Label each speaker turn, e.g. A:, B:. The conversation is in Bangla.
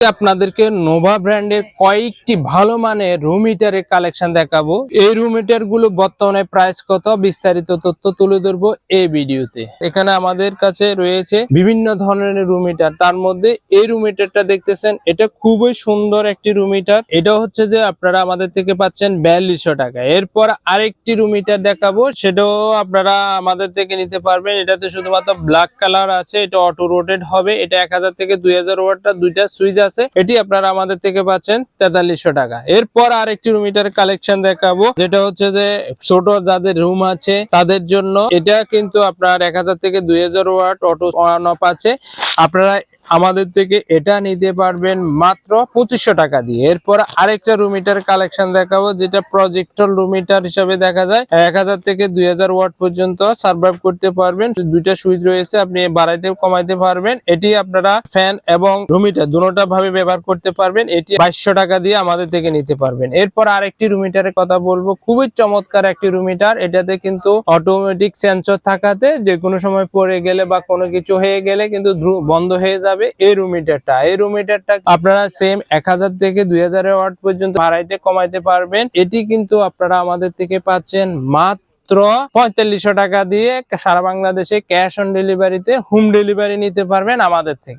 A: আপনাদেরকে নোভা ব্র্যান্ডের কয়েকটি ভালো মানের রুম হিটারের কালেকশন দেখাবো। এই রুম হিটার গুলো বর্তমানে প্রাইস কত বিস্তারিত তথ্য তুলে ধরবো এই ভিডিওতে। এখানে আমাদের কাছে রয়েছে বিভিন্ন ধরনের রুম হিটার, তার মধ্যে এই রুম হিটারটা দেখতেছেন, এটা খুবই সুন্দর একটি রুম হিটার। এটা হচ্ছে যে আপনারা আমাদের থেকে পাচ্ছেন 4200 টাকা। এরপর আরেকটি রুম হিটার দেখাবো, সেটাও আপনারা আমাদের থেকে নিতে পারবেন। এটাতে শুধুমাত্র ব্ল্যাক কালার আছে, এটা অটো রোটেট হবে। এটা 1000 থেকে 2000 ওয়াটের দুইটা সুইচ আছে। এটি আপনারা আমাদের থেকে পাচ্ছেন 4300 টাকা। এরপর আরেকটি রুম হিটারের কালেকশন দেখাবো, যেটা হচ্ছে যে ছোট যাদের রুম আছে তাদের জন্য। এটা কিন্তু আপনার 1000 থেকে 2000 ওয়াট অটো অন অফ আছে। আপনারা আমাদের থেকে এটা নিতে পারবেন মাত্র 2500 টাকা দিয়ে। এরপর আরেকটা রুম হিটার কালেকশন দেখাবো, যেটা প্রজেক্টর রুম হিটার হিসেবে দেখা যায়। 1000 থেকে 2000 ওয়াট পর্যন্ত সার্ভাইভ করতে পারবেন। দুইটা সুইচ রয়েছে, আপনি বাড়াইতে কমাইতে পারবেন। এটি আপনারা ফ্যান এবং রুম হিটার দুটোটা ভাবে ব্যবহার করতে পারবেন। এটি 2200 টাকা দিয়ে আমাদের থেকে নিতে পারবেন। এরপর আরেকটি রুম হিটারের কথা বলবো, খুবই চমৎকার একটি রুম হিটার। এটাতে কিন্তু অটোমেটিক সেন্সর থাকাতে যে কোনো সময় পড়ে গেলে বা কোনো কিছু হয়ে গেলে কিন্তু বন্ধ হয়ে যাবে এই রুম হিটারটা। এই রুম হিটারটা আপনারা সেম 1000 থেকে 2000 ওয়াট পর্যন্ত বাড়াইতে কমাইতে পারবেন। এটি কিন্তু আপনারা আমাদের থেকে পাচ্ছেন মাত্র 4500 টাকা দিয়ে। সারা বাংলাদেশে ক্যাশ অন ডেলিভারিতে হোম ডেলিভারি নিতে পারবেন আমাদের থেকে।